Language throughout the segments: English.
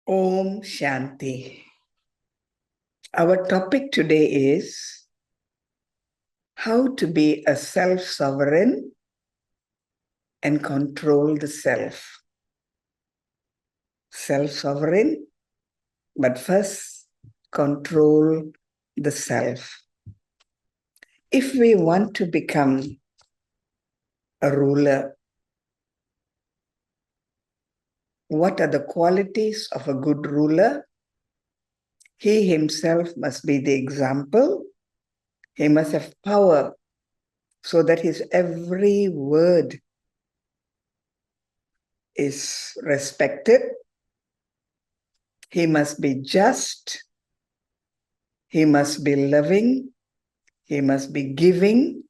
Om Shanti. Our topic today is how to be a self-sovereign and control the self. Self-sovereign, but first control the self. If we want to become a ruler, what are the qualities of a good ruler? He himself must be the example. He must have power so that his every word is respected. He must be just. He must be loving. He must be giving.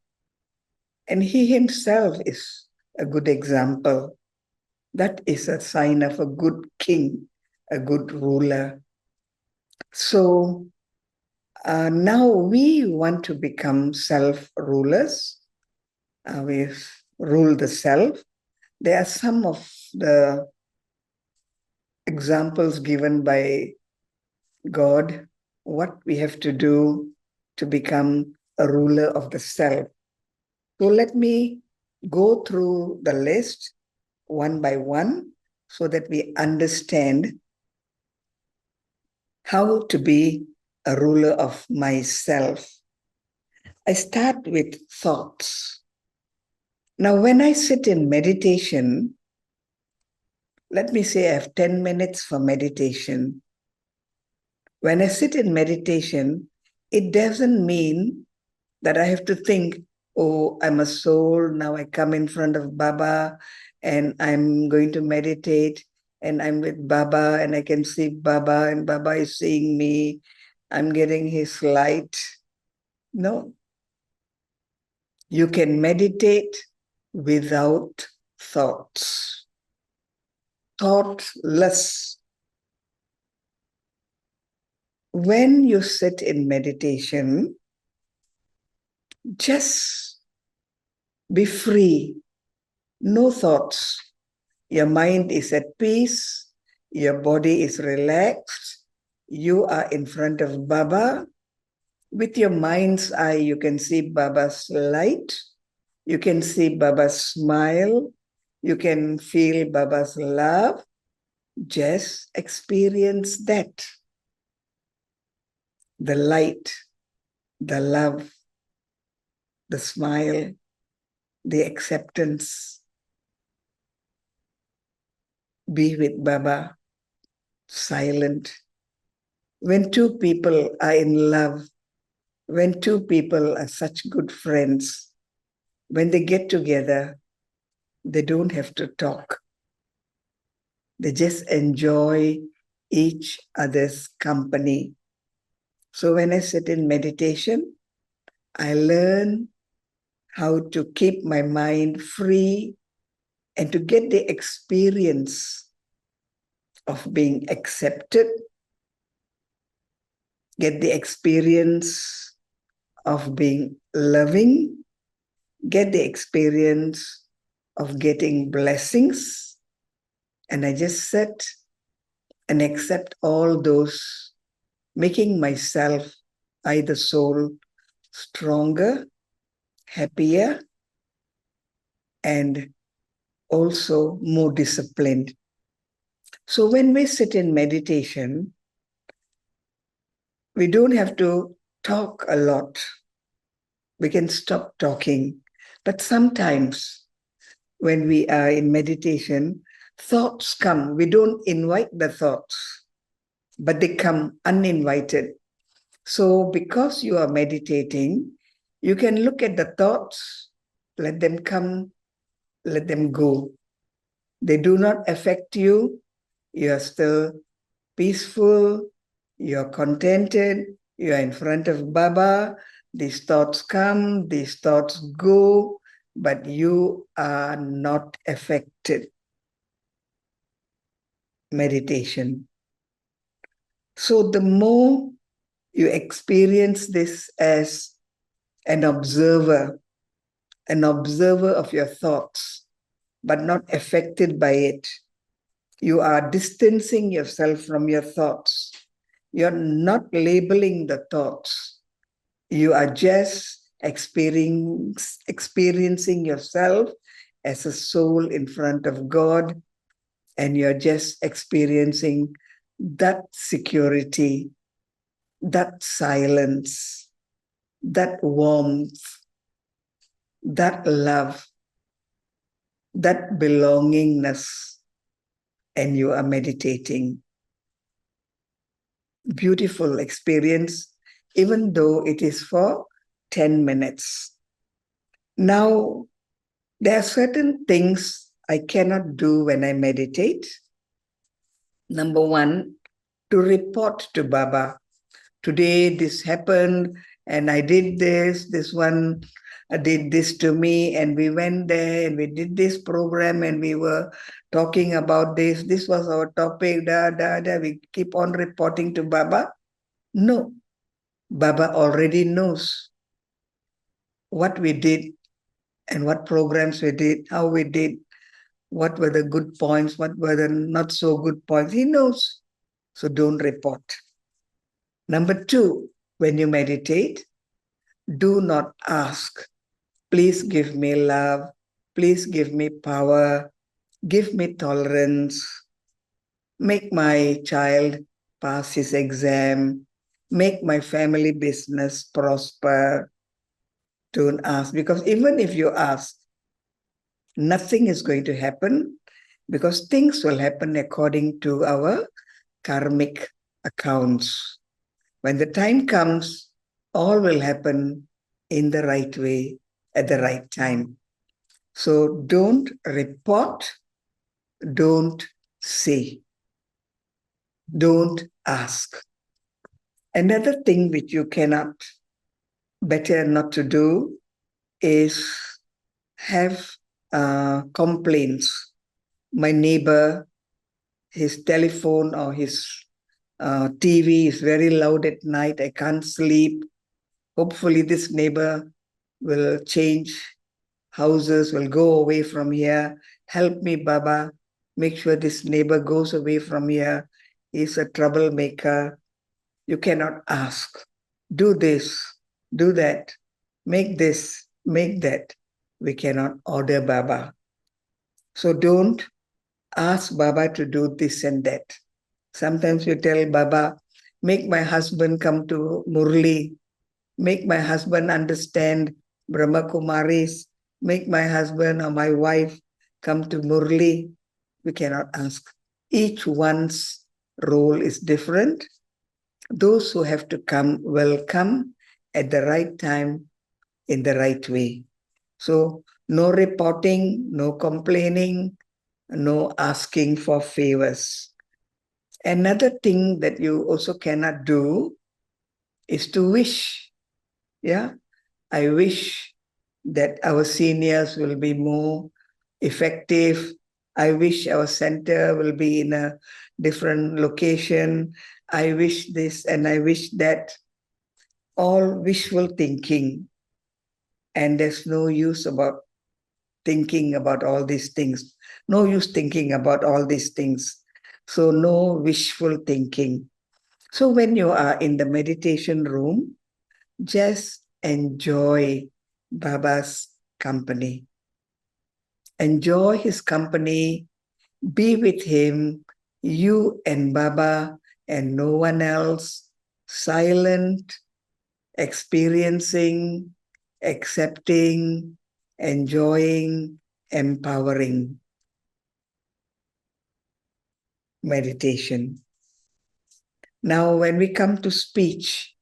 And he himself is a good example. That is a sign of a good king, a good ruler. So now we want to become self-rulers. We rule the self. There are some of the examples given by God, what we have to do to become a ruler of the self. So let me go through the list one by one so that we understand how to be a ruler of myself. I start with thoughts. Now, when I sit in meditation, let me say I have 10 minutes for meditation. When I sit in meditation, it doesn't mean that I have to think, oh, I'm a soul, now I come in front of Baba and I'm going to meditate and I'm with Baba and I can see Baba and Baba is seeing me. I'm getting his light. No. You can meditate without thoughts. Thoughtless. When you sit in meditation, just be free. No thoughts. Your mind is at peace. Your body is relaxed. You are in front of Baba. With your mind's eye, you can see Baba's light. You can see Baba's smile. You can feel Baba's love. Just experience that. The light, the love, the smile, the acceptance. Be with Baba, silent. When two people are in love, when two people are such good friends, when they get together, they don't have to talk. They just enjoy each other's company. So when I sit in meditation, I learn how to keep my mind free and to get the experience of being accepted, get the experience of being loving, get the experience of getting blessings. And I just sit and accept all those, making myself either soul stronger, happier, and also more disciplined. So when we sit in meditation, we don't have to talk a lot. We can stop talking. But sometimes when we are in meditation, thoughts come. We don't invite the thoughts, but they come uninvited. So because you are meditating, you can look at the thoughts, let them come, let them go. They do not affect you. You are still peaceful, you're contented, you're in front of Baba. These thoughts come, these thoughts go, but you are not affected. Meditation. So the more you experience this as an observer of your thoughts, but not affected by it, You are distancing yourself from your thoughts. You're not labeling the thoughts. You are just experiencing yourself as a soul in front of God, and you're just experiencing that security, that silence, that warmth, that love, that belongingness, and you are meditating. Beautiful experience, even though it is for 10 minutes. Now, there are certain things I cannot do when I meditate. Number one, to report to Baba. Today this happened and I did this one did this to me, and we went there and we did this program and we were talking about this was our topic, we keep on reporting to Baba. No, Baba already knows what we did and what programs we did, how we did, what were the good points, what were the not so good points. He knows. So don't report. Number two, when you meditate, do not ask, please give me love, please give me power, give me tolerance, make my child pass his exam, make my family business prosper. Don't ask, because even if you ask, nothing is going to happen, because things will happen according to our karmic accounts. When the time comes, all will happen in the right way at the right time. So don't report, don't say, don't ask. Another thing which you cannot, better not to do, is have complaints. My neighbor, his telephone or his TV is very loud at night. I can't sleep. Hopefully this neighbor will change houses, will go away from here. Help me, Baba. Make sure this neighbor goes away from here. He's a troublemaker. You cannot ask, do this, do that, make this, make that. We cannot order Baba. So don't ask Baba to do this and that. Sometimes you tell Baba, make my husband come to Murli, make my husband understand Brahma Kumaris, make my husband or my wife come to Murli. We cannot ask. Each one's role is different. Those who have to come will come at the right time, in the right way. So no reporting, no complaining, no asking for favors. Another thing that you also cannot do is to wish. Yeah, I wish that our seniors will be more effective. I wish our center will be in a different location. I wish this and I wish that. All wishful thinking. And there's no use about thinking about all these things. No use thinking about all these things. So no wishful thinking. So when you are in the meditation room, just enjoy Baba's company. Enjoy his company, be with him, you and Baba and no one else, silent, experiencing, accepting, enjoying, empowering. Meditation. Now, when we come to speech,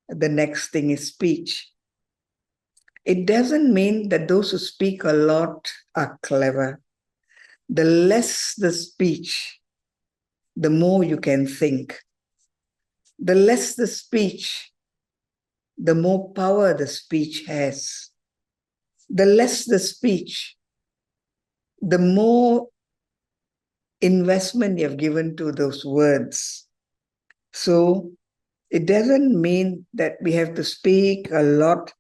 the next thing is speech. It doesn't mean that those who speak a lot are clever. The less the speech, the more you can think. The less the speech, the more power the speech has. The less the speech, the more investment you have given to those words. So it doesn't mean that we have to speak a lot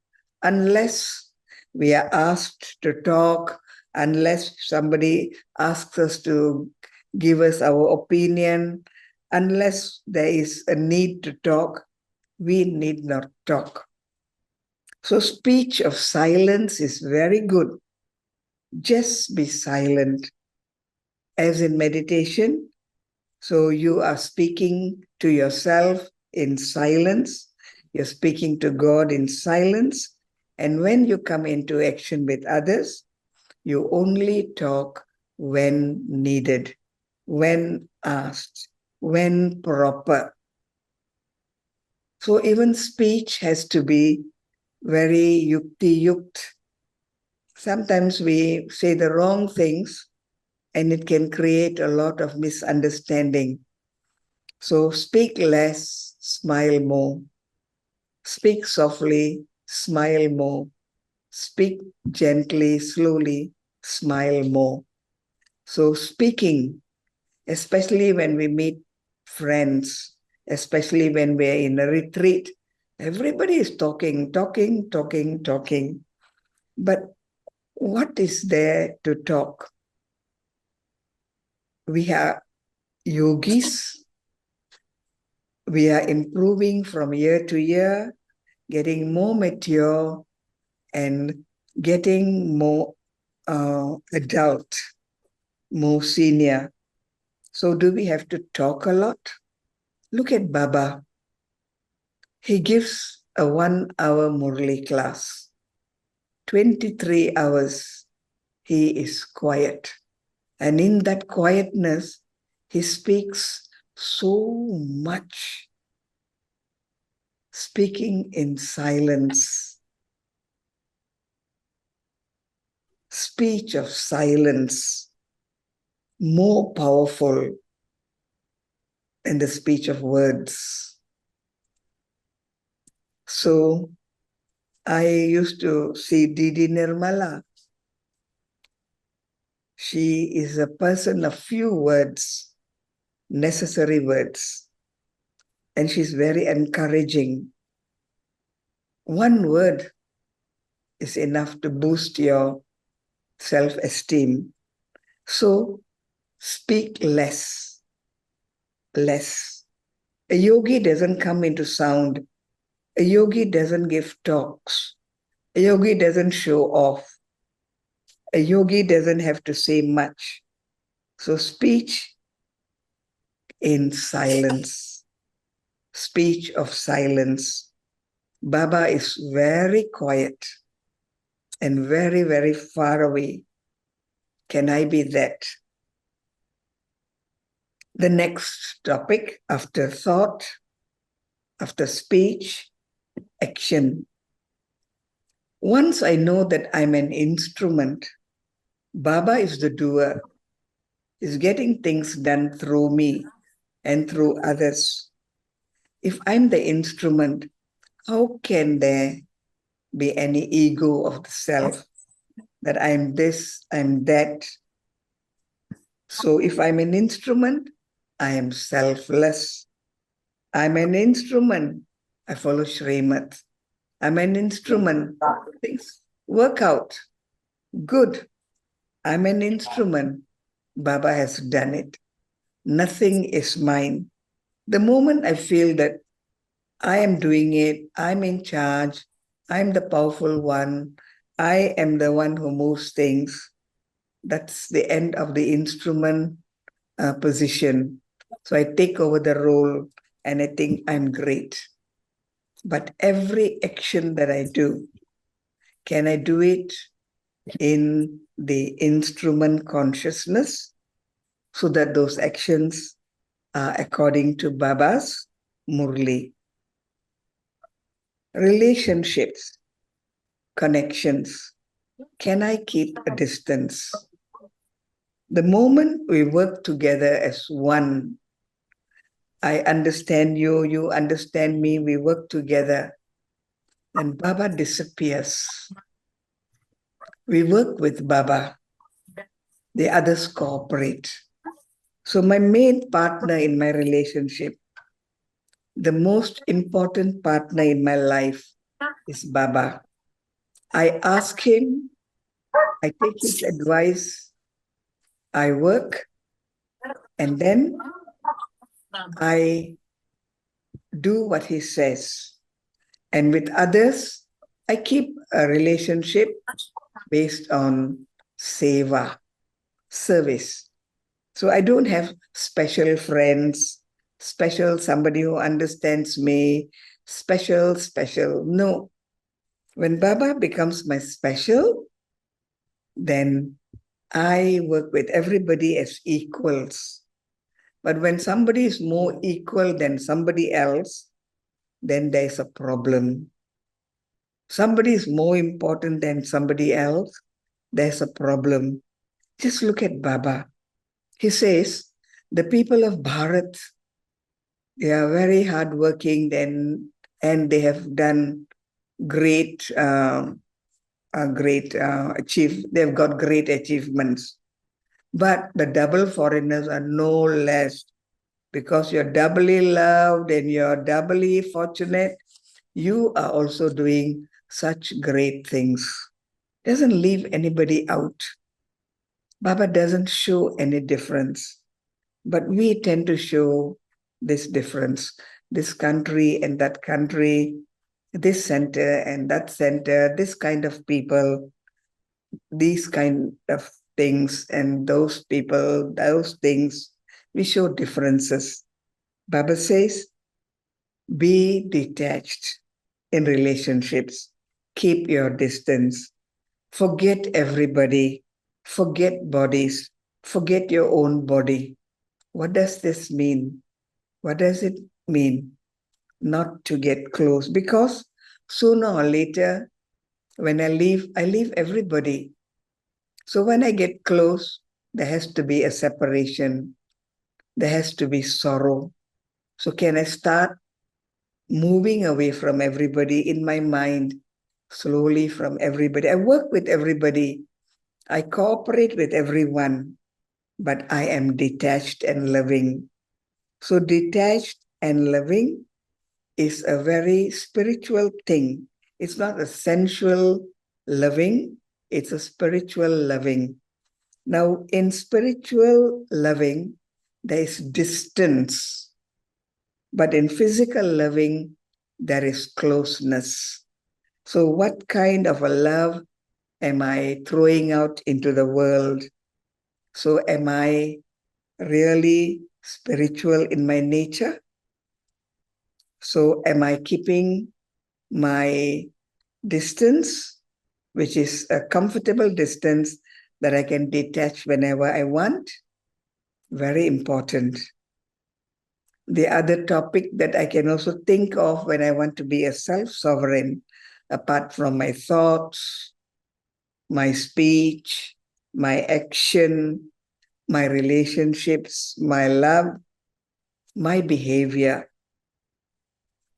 unless we are asked to talk, unless somebody asks us to give us our opinion. Unless there is a need to talk, we need not talk. So speech of silence is very good. Just be silent. As in meditation, so you are speaking to yourself in silence. You're speaking to God in silence. And when you come into action with others, you only talk when needed, when asked, when proper. So even speech has to be very yukti-yukt. Sometimes we say the wrong things and it can create a lot of misunderstanding. So speak less, smile more. Speak softly, smile more. Speak gently, slowly, smile more. So speaking, especially when we meet friends, especially when we're in a retreat, everybody is talking. But what is there to talk? We are yogis. We are improving from year to year, getting more mature and getting more adult, more senior. So do we have to talk a lot? Look at Baba. He gives a 1 hour Murli class. 23 hours, he is quiet. And in that quietness, he speaks so much, speaking in silence, speech of silence, more powerful than the speech of words. So I used to see Didi Nirmala. She is a person of few words, necessary words, and she's very encouraging. One word is enough to boost your self-esteem. So speak less, less. A yogi doesn't come into sound. A yogi doesn't give talks. A yogi doesn't show off. A yogi doesn't have to say much. So speech in silence, speech of silence. Baba is very quiet and very, very far away. Can I be that? The next topic, after thought, after speech, action. Once I know that I'm an instrument, Baba is the doer, is getting things done through me and through others. If I'm the instrument, how can there be any ego of the self that I'm this, I'm that? So if I'm an instrument, I am selfless. I'm an instrument. I follow Srimad. I'm an instrument. Things work out. Good. I'm an instrument. Baba has done it. Nothing is mine. The moment I feel that I am doing it, I'm in charge, I'm the powerful one, I am the one who moves things, that's the end of the instrument position. So I take over the role and I think I'm great. But every action that I do, can I do it in the instrument consciousness so that those actions are according to Baba's Murli? Relationships, connections. Can I keep a distance? The moment we work together as one, I understand you, you understand me, we work together, and Baba disappears. We work with Baba, the others cooperate. So my main partner in my relationship, the most important partner in my life is Baba. I ask him, I take his advice, I work, And then I do what he says. And with others, I keep a relationship based on seva, service. So I don't have special friends, special somebody who understands me, special. No. When Baba becomes my special, then I work with everybody as equals. But when somebody is more equal than somebody else, then there's a problem. Somebody is more important than somebody else, there's a problem. Just look at Baba. He says, the people of Bharat, they are very hardworking and they have done great, they've got great achievements. But the double foreigners are no less, because you're doubly loved and you're doubly fortunate. You are also doing such great things. Doesn't leave anybody out. Baba doesn't show any difference, but we tend to show this difference. This country and that country, this center and that center, this kind of people, these kind of things, and those people, those things, we show differences. Baba says, be detached in relationships, keep your distance, forget everybody, forget bodies, forget your own body. What does this mean? What does it mean? Not to get close, because sooner or later, when I leave everybody. So when I get close, there has to be a separation. There has to be sorrow. So can I start moving away from everybody in my mind, slowly from everybody? I work with everybody. I cooperate with everyone, but I am detached and loving. So detached and loving is a very spiritual thing. It's not a sensual loving, it's a spiritual loving. Now, in spiritual loving, there is distance, but in physical loving, there is closeness. So, what kind of a love am I throwing out into the world? So, am I really spiritual in my nature? So, am I keeping my distance, which is a comfortable distance that I can detach whenever I want? Very important. The other topic that I can also think of when I want to be a self-sovereign, apart from my thoughts, my speech, my action, my relationships, my love, my behavior.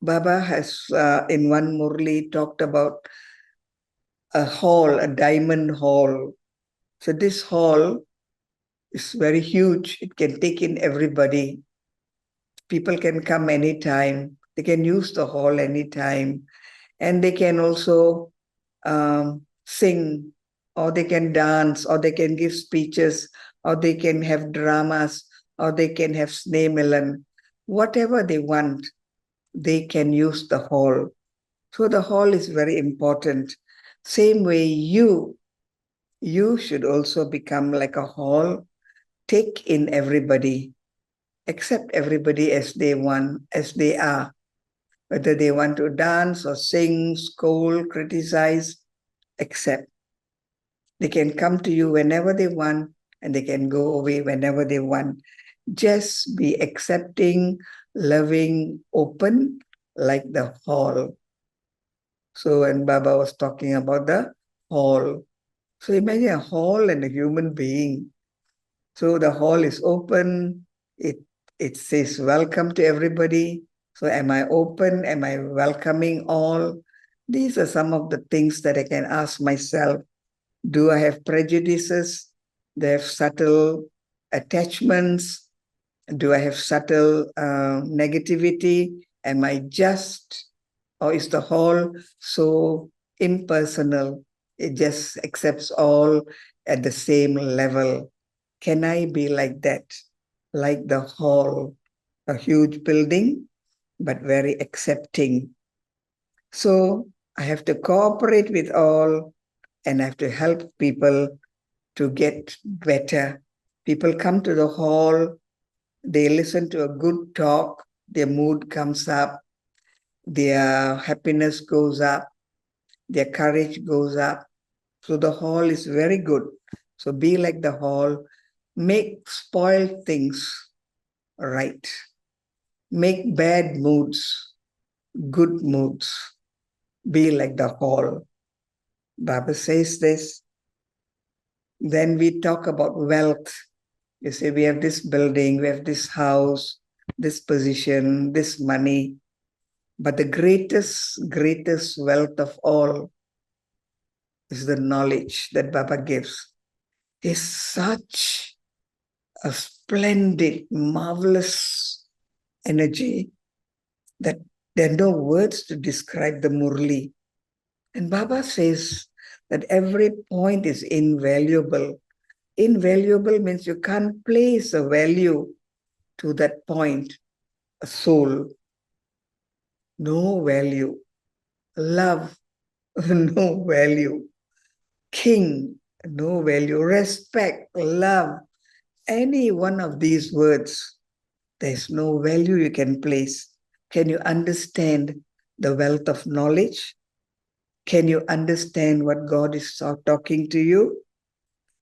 Baba has, in one Murli, talked about a hall, a diamond hall. So this hall is very huge. It can take in everybody. People can come anytime. They can use the hall anytime. And they can also sing, or they can dance, or they can give speeches, or they can have dramas, or they can have Snehmilan. Whatever they want, they can use the hall. So the hall is very important. Same way you should also become like a hall, take in everybody, accept everybody as they want, as they are. Whether they want to dance or sing, scold, criticize, accept. They can come to you whenever they want and they can go away whenever they want. Just be accepting, loving, open, like the hall. So when Baba was talking about the hall, so imagine a hall and a human being. So the hall is open. It says welcome to everybody. So am I open? Am I welcoming all? These are some of the things that I can ask myself. Do I have prejudices? Do I have subtle attachments? Do I have subtle negativity? Am I just? Or is the whole so impersonal? It just accepts all at the same level. Can I be like that? like the hall, a huge building, but very accepting. So I have to cooperate with all, and I have to help people to get better. People come to the hall, they listen to a good talk, their mood comes up, their happiness goes up, their courage goes up. So the hall is very good. So be like the hall, make spoiled things right, make bad moods good moods, be like the hall. Baba says this. Then we talk about wealth. You say, we have this building, we have this house, this position, this money. But the greatest wealth of all is the knowledge that Baba gives. It's such a splendid, marvelous energy that there are no words to describe the Murli. And Baba says that every point is invaluable. Invaluable means you can't place a value to that point. A soul, no value. Love, no value. King, no value. Respect, love, any one of these words, there's no value you can place. Can you understand the wealth of knowledge? Can you understand what God is talking to you?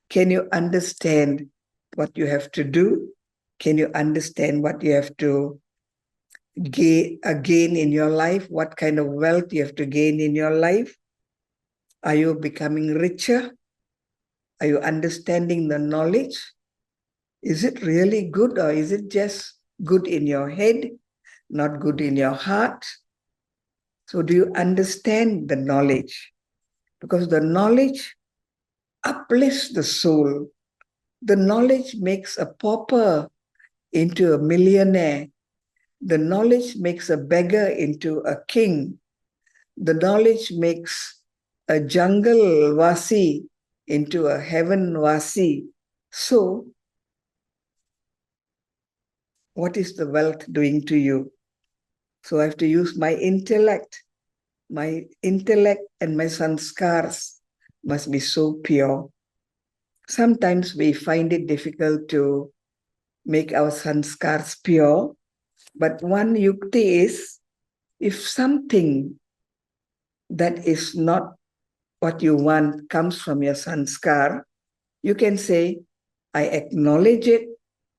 Can you understand what you have to do? Can you understand what you have to gain in your life? What kind of wealth you have to gain in your life? Are you becoming richer? Are you understanding the knowledge? Is it really good, or is it just good in your head, not good in your heart? So do you understand the knowledge? Because the knowledge uplifts the soul. The knowledge makes a pauper into a millionaire. The knowledge makes a beggar into a king. The knowledge makes a jungle vasi into a heaven vasi. So, what is the wealth doing to you? So I have to use my intellect. My intellect and my sanskars must be so pure. Sometimes we find it difficult to make our sanskars pure. But one yukti is, if something that is not what you want comes from your sanskar, you can say, I acknowledge it,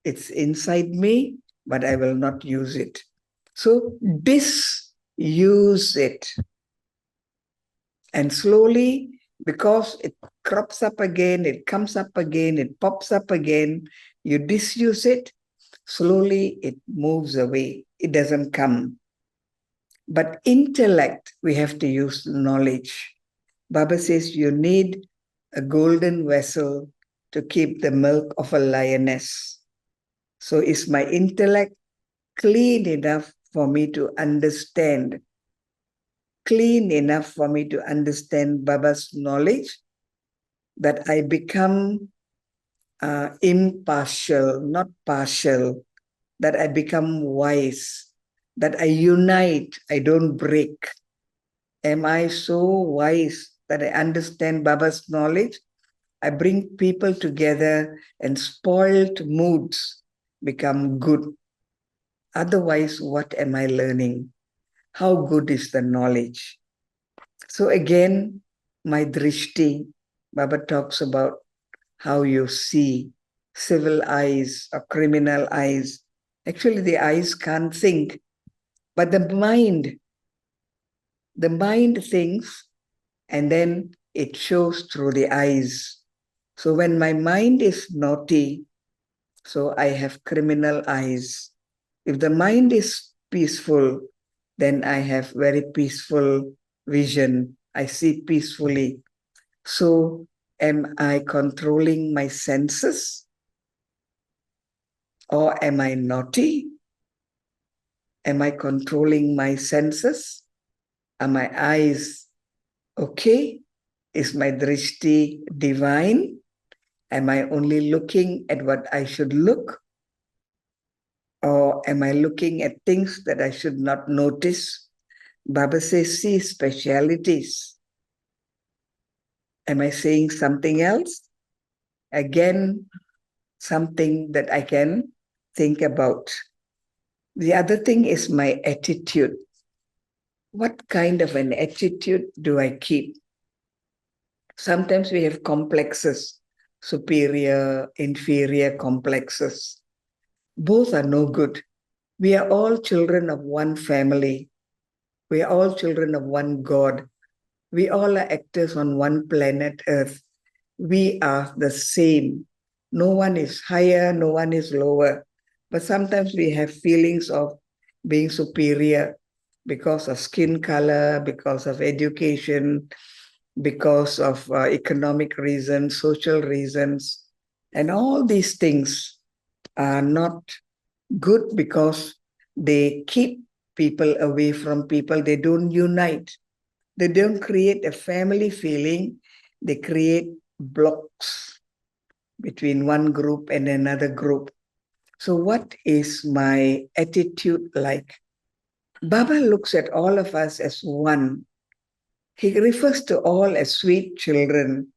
it's inside me, but I will not use it. So disuse it. And slowly, because it crops up again, it comes up again, it pops up again, you disuse it, slowly it moves away. It doesn't come. But intellect, we have to use knowledge. Baba says you need a golden vessel to keep the milk of a lioness. So is my intellect clean enough for me to understand? Clean enough for me to understand Baba's knowledge, that I become impartial, not partial, that I become wise, that I unite, I don't break. Am I so wise that I understand Baba's knowledge? I bring people together and spoiled moods become good. Otherwise, what am I learning? How good is the knowledge? So again, my drishti, Baba talks about how you see, civil eyes or criminal eyes. Actually, the eyes can't think, but the mind thinks, and then it shows through the eyes. So when my mind is naughty, so I have criminal eyes. If the mind is peaceful, then I have very peaceful vision. I see peacefully. So am I controlling my senses? Or am I naughty? Am I controlling my senses? Are my eyes okay? Is my drishti divine? Am I only looking at what I should look? Or am I looking at things that I should not notice? Baba says, see specialities. Am I saying something else? Again, something that I can think about. The other thing is my attitude. What kind of an attitude do I keep? Sometimes we have complexes, superior, inferior complexes. Both are no good. We are all children of one family. We are all children of one God. We all are actors on one planet Earth. We are the same. No one is higher, no one is lower. But sometimes we have feelings of being superior because of skin color, because of education, because of economic reasons, social reasons. And all these things are not good because they keep people away from people. They don't unite. They don't create a family feeling. They create blocks between one group and another group. So what is my attitude like? Baba looks at all of us as one. He refers to all as sweet children.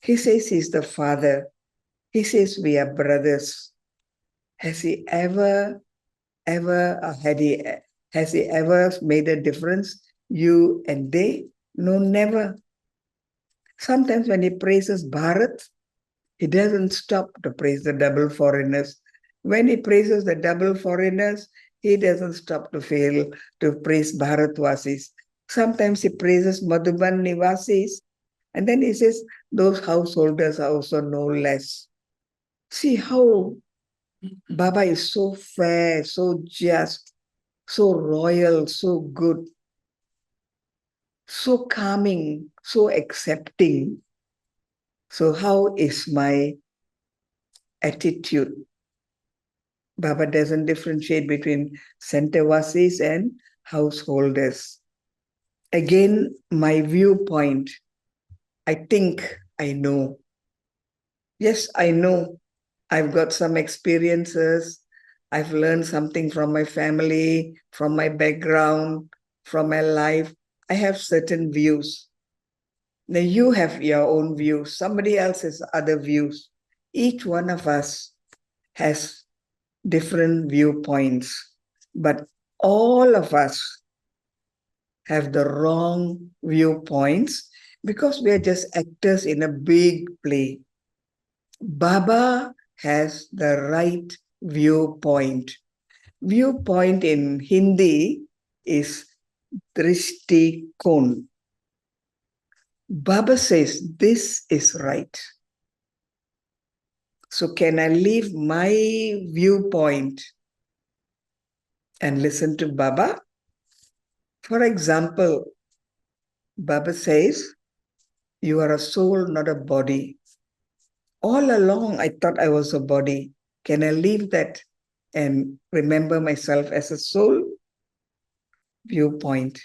He says he's the father. He says we are brothers. Has he ever has he ever made a difference? You and they? No, never. Sometimes when he praises Bharat, he doesn't stop to praise the double foreigners. When he praises the double foreigners, he doesn't stop to praise Bharatvasis. Sometimes he praises Madhuban Nivasis, and then he says, those householders are also no less. See how Baba is so fair, so just, so royal, so good, so calming, so accepting. So how is my attitude? Baba doesn't differentiate between Centervasis and householders. Again, my viewpoint, I think I know. Yes, I know. I've got some experiences. I've learned something from my family, from my background, from my life. I have certain views. Now you have your own views. Somebody else has other views. Each one of us has different viewpoints, but all of us have the wrong viewpoints because we are just actors in a big play. Baba has the right viewpoint. Viewpoint in Hindi is Drishtikon. Baba says this is right. So can I leave my viewpoint and listen to Baba? For example, Baba says, you are a soul, not a body. All along, I thought I was a body. Can I leave that and remember myself as a soul? Viewpoint.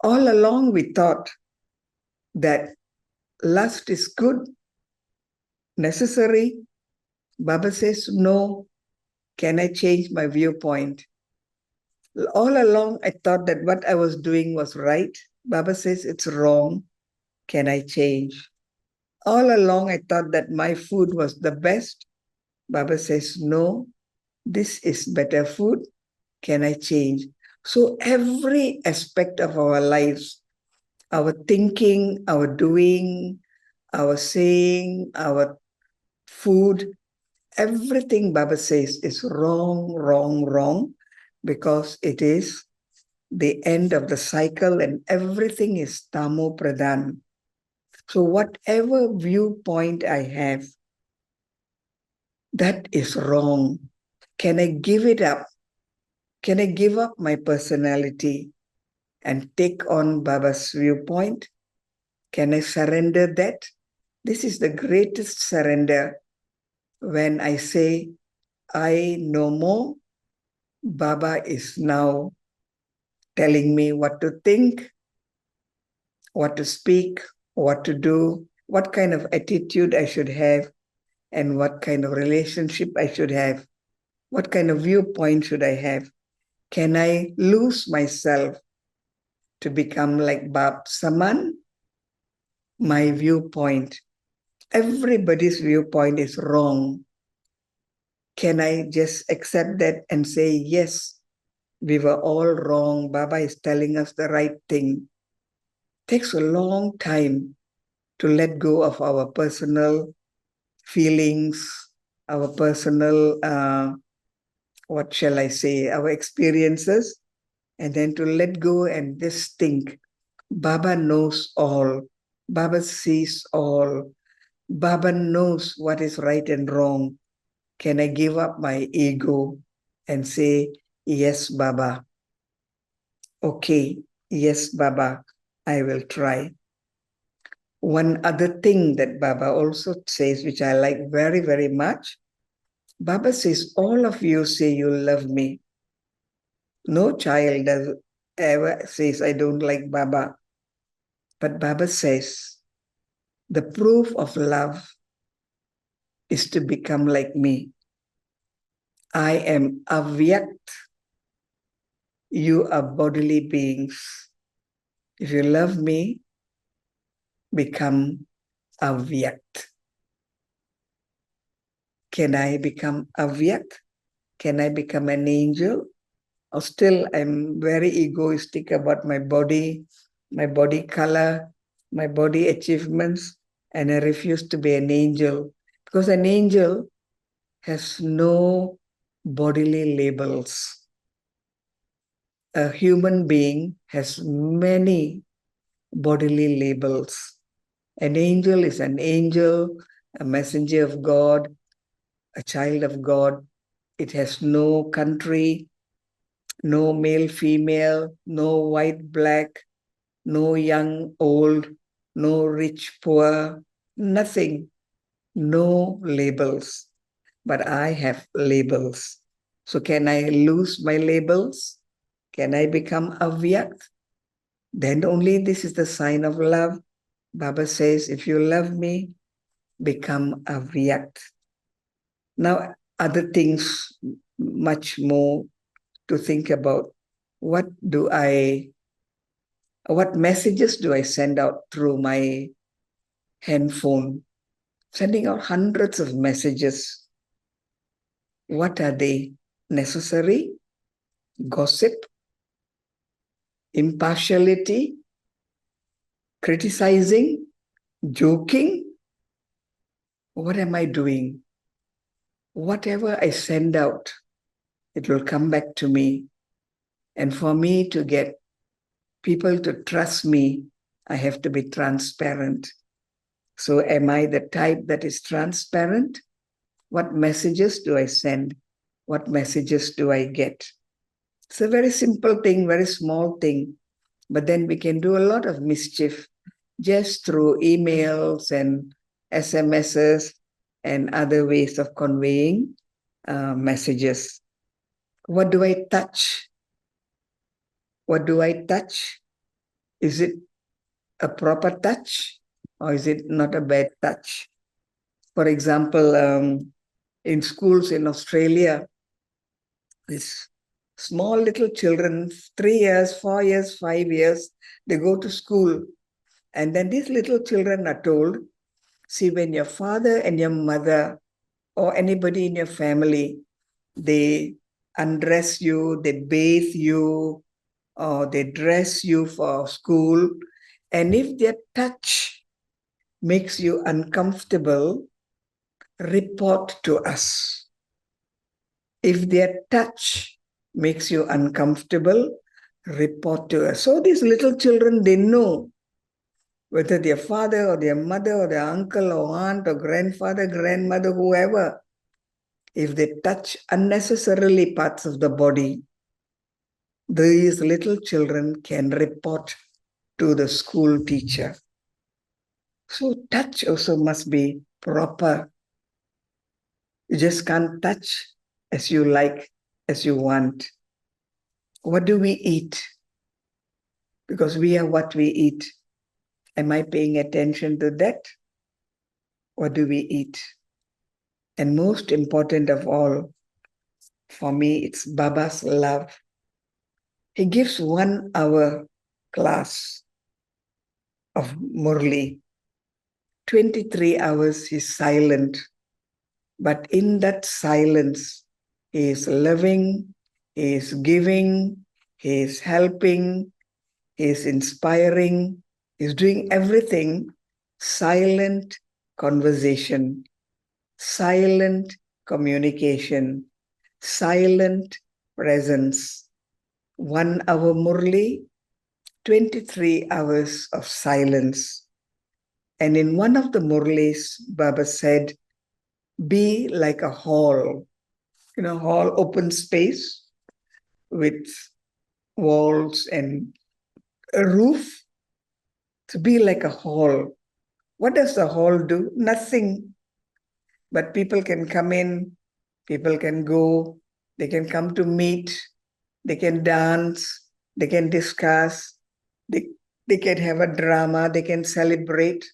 All along, we thought that lust is good, necessary. Baba says, no. Can I change my viewpoint? All along, I thought that what I was doing was right. Baba says it's wrong. Can I change? All along, I thought that my food was the best. Baba says, no, this is better food. Can I change? So every aspect of our lives, our thinking, our doing, our saying, our food, everything Baba says is wrong, wrong, wrong, because it is the end of the cycle and everything is tamo pradhan. So whatever viewpoint I have, that is wrong. Can I give it up? Can I give up my personality and take on Baba's viewpoint? Can I surrender that? This is the greatest surrender when I say, I no more. Baba is now telling me what to think, what to speak, what to do, what kind of attitude I should have, and what kind of relationship I should have. What kind of viewpoint should I have? Can I lose myself to become like Bab Saman? My viewpoint. Everybody's viewpoint is wrong. Can I just accept that and say, yes, we were all wrong. Baba is telling us the right thing. Takes a long time to let go of our personal feelings, our personal, what shall I say, our experiences, and then to let go and just think, Baba knows all. Baba sees all. Baba knows what is right and wrong. Can I give up my ego and say, yes, Baba? Okay, yes, Baba, I will try. One other thing that Baba also says, which I like very, very much, Baba says, all of you say you love me. No child ever says, I don't like Baba. But Baba says, the proof of love is to become like me. I am avyakt. You are bodily beings. If you love me, become avyakt. Can I become avyakt? Can I become an angel? Or still I'm very egoistic about my body color, my body achievements, and I refuse to be an angel because an angel has no bodily labels. A human being has many bodily labels. An angel is an angel, a messenger of God, a child of God. It has no country, no male, female, no white, black, no young, old, no rich, poor, nothing, no labels. But I have labels. So can I lose my labels? Can I become avyakt? Then only this is the sign of love. Baba says, if you love me, become avyakt. Now, other things, much more to think about. What messages do I send out through my handphone? Sending out hundreds of messages. What are they? Necessary? Gossip? Impartiality? Criticizing? Joking? What am I doing? Whatever I send out, it will come back to me. And for me to get people to trust me, I have to be transparent. So am I the type that is transparent? What messages do I send? What messages do I get? It's a very simple thing, very small thing, but then we can do a lot of mischief just through emails and SMSs and other ways of conveying messages. What do I touch? What do I touch? Is it a proper touch or is it not a bad touch? For example, in schools in Australia, these small little children, 3 years, 4 years, 5 years, they go to school. And then these little children are told, see, when your father and your mother or anybody in your family, they undress you, they bathe you, or they dress you for school. And if their touch makes you uncomfortable, report to us. If their touch makes you uncomfortable, report to us. So these little children, they know whether their father or their mother or their uncle or aunt or grandfather, grandmother, whoever, if they touch unnecessarily parts of the body, these little children can report to the school teacher. So touch also must be proper. You just can't touch as you like, as you want. What do we eat? Because we are what we eat. Am I paying attention to that? What do we eat? And most important of all, For me, it's Baba's love. He gives 1 hour class of Murli. 23 hours he's silent. But in that silence, he is loving, he is giving, he is helping, he is inspiring, he is doing everything. Silent conversation, silent communication, silent presence. 1 hour Murli, 23 hours of silence. And in one of the Murlis, Baba said, be like a hall, hall, open space with walls and a roof. To be like a hall. What does the hall do? Nothing. But people can come in, people can go, they can come to meet, they can dance, they can discuss, they can have a drama, they can celebrate.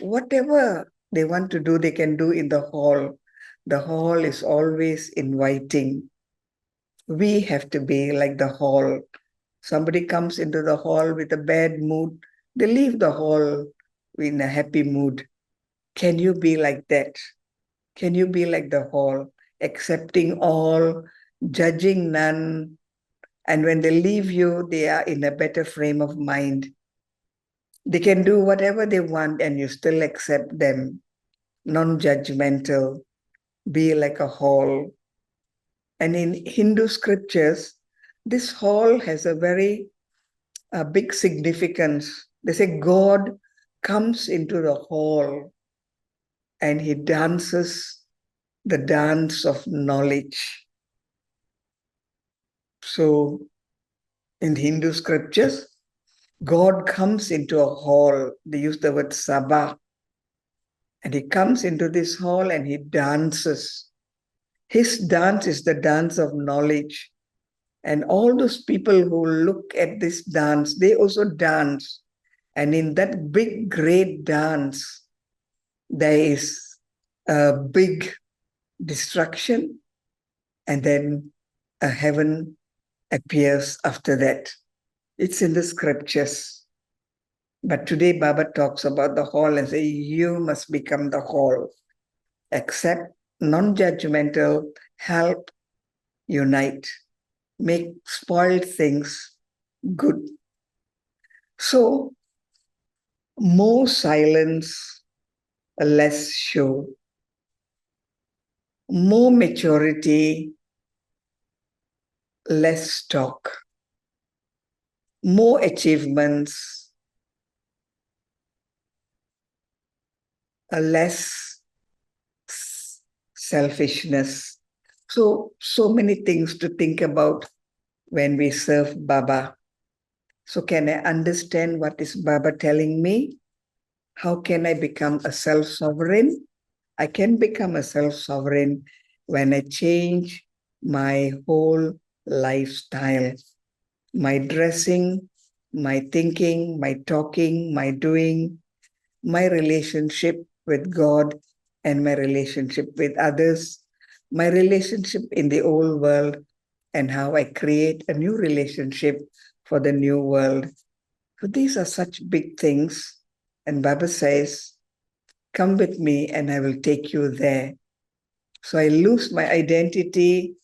Whatever they want to do, they can do in the hall. The hall is always inviting. We have to be like the hall. Somebody comes into the hall with a bad mood, they leave the hall in a happy mood. Can you be like that? Can you be like the hall, accepting all, judging none? And when they leave you, they are in a better frame of mind. They can do whatever they want and you still accept them. Non-judgmental, be like a hall. And in Hindu scriptures, this hall has a very big significance. They say God comes into the hall and he dances the dance of knowledge. So in Hindu scriptures, God comes into a hall. They use the word sabha. And he comes into this hall and he dances. His dance is the dance of knowledge. And all those people who look at this dance, they also dance. And in that big, great dance, there is a big destruction, and then a heaven appears after that. It's in the scriptures. But today Baba talks about the hall and say, you must become the hall. Accept, non-judgmental, help, unite, make spoiled things good. So, more silence, less show. More maturity, less talk. More achievements, less selfishness. So many things to think about when we serve Baba. So can I understand what is Baba telling me? How can I become a self-sovereign? I can become a self-sovereign when I change my whole lifestyle. My dressing, my thinking, my talking, my doing, my relationship with God and my relationship with others, my relationship in the old world, and how I create a new relationship for the new world. So these are such big things. And Baba says, come with me and I will take you there. So I lose my identity.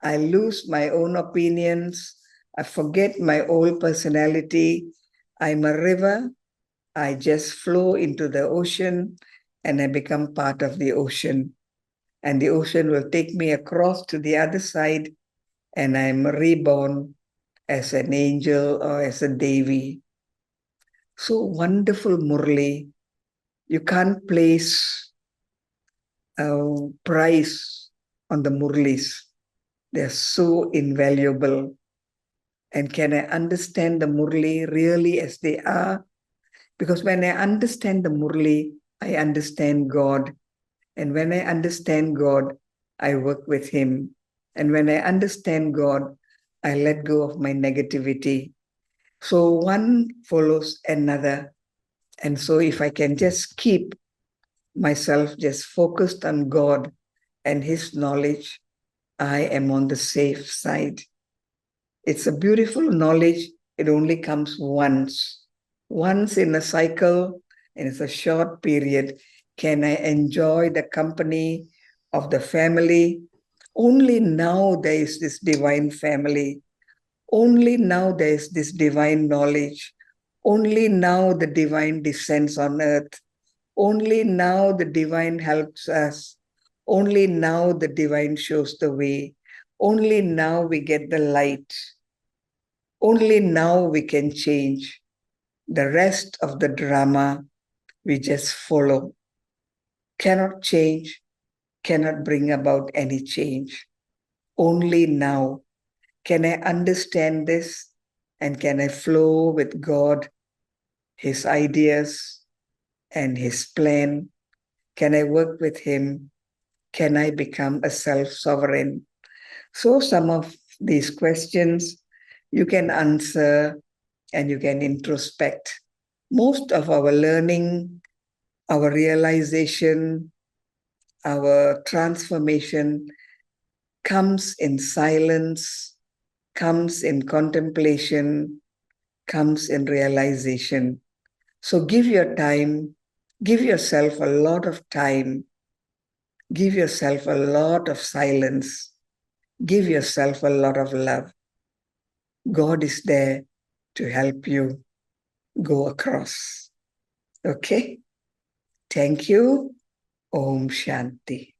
I lose my own opinions. I forget my old personality. I'm a river. I just flow into the ocean and I become part of the ocean. And the ocean will take me across to the other side and I'm reborn as an angel or as a Devi. So wonderful, Murli. You can't place a price on the Murlis. They're so invaluable. And can I understand the Murli really as they are? Because when I understand the Murli, I understand God. And when I understand God, I work with Him. And when I understand God, I let go of my negativity. So one follows another. And so if I can just keep myself just focused on God and His knowledge, I am on the safe side. It's a beautiful knowledge. It only comes once in a cycle, and it's a short period. Can I enjoy the company of the family? Only now there is this divine family. Only now there is this divine knowledge. Only now the divine descends on earth. Only now the divine helps us. Only now the divine shows the way. Only now we get the light. Only now we can change. The rest of the drama we just follow. Cannot change, cannot bring about any change. Only now can I understand this and can I flow with God, His ideas, and His plan? Can I work with Him? Can I become a self-sovereign? So some of these questions you can answer and you can introspect. Most of our learning, our realization, our transformation comes in silence, comes in contemplation, comes in realization. So give your time, give yourself a lot of time, give yourself a lot of silence, give yourself a lot of love. God is there to help you go across. Okay? Thank you. Om Shanti.